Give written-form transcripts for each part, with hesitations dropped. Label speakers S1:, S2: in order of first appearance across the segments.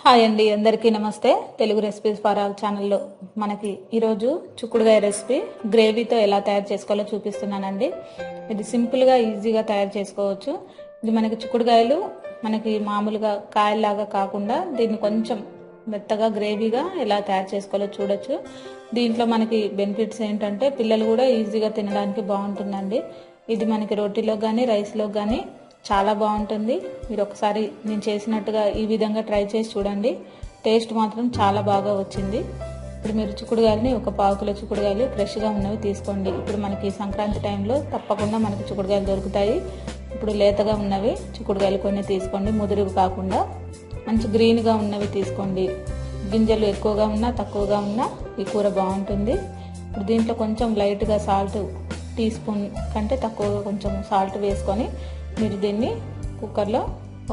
S1: Hi అండి, అందరికీ నమస్తే. తెలుగు రెసిపీస్ ఫర్ ఆల్ ఛానల్లో మనకి ఈరోజు చిక్కుడుకాయ రెసిపీ గ్రేవీతో ఎలా తయారు చేసుకోవాలో చూపిస్తున్నానండి. ఇది సింపుల్గా ఈజీగా తయారు చేసుకోవచ్చు. ఇది మనకి చిక్కుడుకాయలు మనకి మామూలుగా కాయల్లాగా కాకుండా దీన్ని కొంచెం మెత్తగా గ్రేవీగా ఎలా తయారు చేసుకోవాలో చూడొచ్చు. దీంట్లో మనకి బెనిఫిట్స్ ఏంటంటే పిల్లలు కూడా ఈజీగా తినడానికి బాగుంటుందండి. ఇది మనకి రోటీలో కానీ రైస్లో కానీ చాలా బాగుంటుంది. మీరు ఒకసారి నేను చేసినట్టుగా ఈ విధంగా ట్రై చేసి చూడండి. టేస్ట్ మాత్రం చాలా బాగా వచ్చింది. ఇప్పుడు మీరు చిక్కుడుకాయలని ఒక 1/4 కిలో చిక్కుడుకాయలు ఫ్రెష్గా ఉన్నవి తీసుకోండి. ఇప్పుడు మనకి సంక్రాంతి టైంలో తప్పకుండా మనకి చిక్కుడుకాయలు దొరుకుతాయి. ఇప్పుడు లేతగా ఉన్నవి చిక్కుడుకాయలు కొన్ని తీసుకోండి, ముదురుగా కాకుండా మంచి గ్రీన్గా ఉన్నవి తీసుకోండి. గింజలు ఎక్కువగా ఉన్నా తక్కువగా ఉన్నా ఈ కూర బాగుంటుంది. ఇప్పుడు దీంట్లో కొంచెం లైట్గా సాల్ట్, టీ స్పూన్ కంటే తక్కువగా కొంచెం సాల్ట్ వేసుకొని మీరు దీన్ని కుక్కర్లో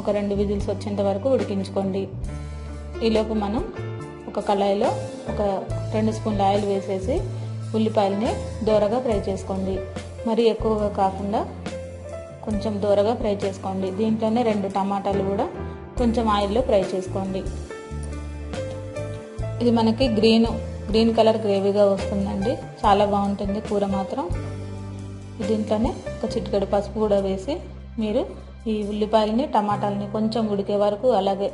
S1: ఒక 2 విజిల్స్ వచ్చేంత వరకు ఉడికించుకోండి. ఈలోపు మనం ఒక కళాయిలో ఒక 2 స్పూన్ల ఆయిల్ వేసేసి ఉల్లిపాయలని దోరగా ఫ్రై చేసుకోండి. మరీ ఎక్కువగా కాకుండా కొంచెం దోరగా ఫ్రై చేసుకోండి. దీంట్లోనే 2 టమాటాలు కూడా కొంచెం ఆయిల్లో ఫ్రై చేసుకోండి. ఇది మనకి గ్రీన్ కలర్ గ్రేవీగా వస్తుందండి. చాలా బాగుంటుంది కూర మాత్రం. దీంట్లోనే ఒక చిటికెడు పసుపు కూడా వేసి మీరు ఈ ఉల్లిపాయలని టమాటాలని కొంచెం ఉడికే వరకు, అలాగే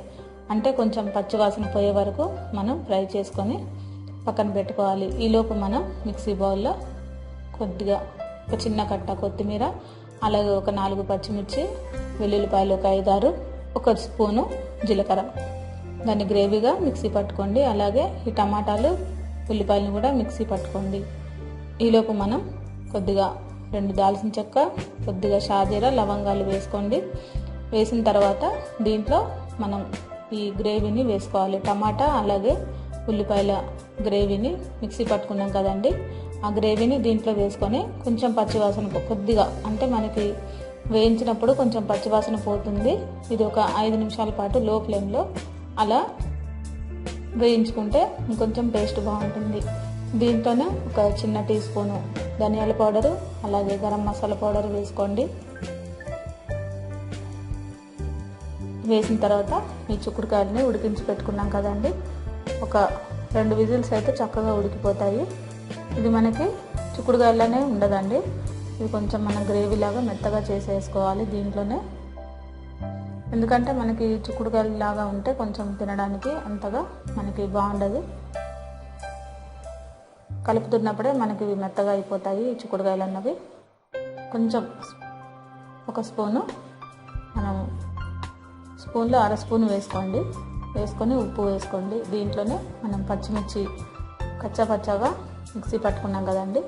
S1: అంటే కొంచెం పచ్చివాసన పోయే వరకు మనం ఫ్రై చేసుకొని పక్కన పెట్టుకోవాలి. ఈలోపు మనం మిక్సీ బౌల్లో కొద్దిగా ఒక చిన్న కట్ట కొత్తిమీర, అలాగే ఒక 4 పచ్చిమిర్చి, వెల్లుల్లిపాయలు ఒక 5-6, 1 స్పూను జీలకర్ర, దాన్ని గ్రేవీగా మిక్సీ పట్టుకోండి. అలాగే ఈ టమాటాలు ఉల్లిపాయలను కూడా మిక్సీ పట్టుకోండి. ఈలోపు మనం కొద్దిగా 2 దాల్చిన చెక్క, కొద్దిగా షాజీరా, లవంగాలు వేసుకోండి. వేసిన తర్వాత దీంట్లో మనం ఈ గ్రేవీని వేసుకోవాలి. టమాటా అలాగే ఉల్లిపాయల గ్రేవీని మిక్సీ పట్టుకున్నాం కదండి, ఆ గ్రేవీని దీంట్లో వేసుకొని కొంచెం పచ్చివాసన కొద్దిగా, అంటే మనకి వేయించినప్పుడు కొంచెం పచ్చివాసన పోతుంది. ఇది ఒక 5 నిమిషాల పాటు లో ఫ్లేమ్లో అలా వేయించుకుంటే ఇంకొంచెం టేస్ట్ బాగుంటుంది. దీంట్లోనే ఒక చిన్న టీ స్పూను ధనియాల పౌడరు, అలాగే గరం మసాలా పౌడర్ వేసుకోండి. వేసిన తర్వాత ఈ చిక్కుడుకాయలని ఉడికించి పెట్టుకున్నాం కదండి, ఒక 2 విజిల్స్ అయితే చక్కగా ఉడికిపోతాయి. ఇది మనకి చిక్కుడుకాయలనే ఉండదండి, ఇది కొంచెం మన గ్రేవీ లాగా మెత్తగా చేసేసుకోవాలి దీంట్లోనే. ఎందుకంటే మనకి చిక్కుడుకాయలు లాగా ఉంటే కొంచెం తినడానికి అంతగా మనకి బాగుండదు. కలుపుతున్నప్పుడే మనకి మెత్తగా అయిపోతాయి ఈ చిక్కుడుకాయలు అన్నవి. కొంచెం ఒక స్పూను, మనం స్పూన్లో 1/2 స్పూన్ వేసుకోండి. వేసుకొని ఉప్పు వేసుకోండి. దీంట్లోనే మనం పచ్చిమిర్చి కచ్చాపచ్చాగా మిక్సీ పట్టుకున్నాం కదండి,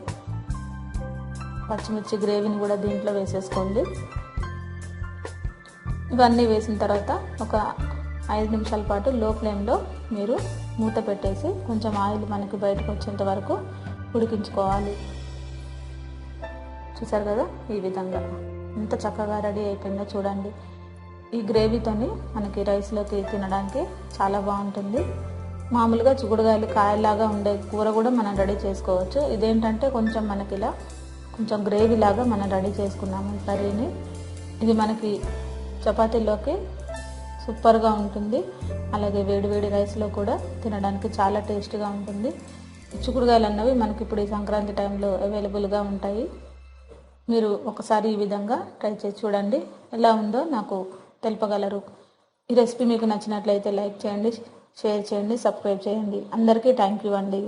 S1: పచ్చిమిర్చి గ్రేవీని కూడా దీంట్లో వేసేసుకోండి. ఇవన్నీ వేసిన తర్వాత ఒక 5 నిమిషాల పాటు లో ఫ్లేమ్లో మీరు మూత పెట్టేసి కొంచెం ఆయిల్ మనకి బయటకు వచ్చేంత వరకు ఉడికించుకోవాలి. చూసారు కదా, ఈ విధంగా ఎంత చక్కగా రెడీ అయిపోయిందో చూడండి. ఈ గ్రేవీతోని మనకి రైస్లోకి తినడానికి చాలా బాగుంటుంది. మామూలుగా చిక్కుడుకాయలు కాయలాగా ఉండే కూర కూడా మనం రెడీ చేసుకోవచ్చు. ఇదేంటంటే కొంచెం మనకి ఇలా కొంచెం గ్రేవీ లాగా మనం రెడీ చేసుకున్నాము కర్రీని. ఇది మనకి చపాతీలోకి సూపర్గా ఉంటుంది. అలాగే వేడివేడి రైస్లో కూడా తినడానికి చాలా టేస్ట్గా ఉంటుంది. చిక్కుడుకాయలు అన్నవి మనకి ఇప్పుడు ఈ సంక్రాంతి టైంలో అవైలబుల్గా ఉంటాయి. మీరు ఒకసారి ఈ విధంగా ట్రై చేసి చూడండి, ఎలా ఉందో నాకు తెలుపగలరు. ఈ రెసిపీ మీకు నచ్చినట్లయితే లైక్ చేయండి, షేర్ చేయండి, సబ్స్క్రైబ్ చేయండి. అందరికీ థ్యాంక్ యూ అండి.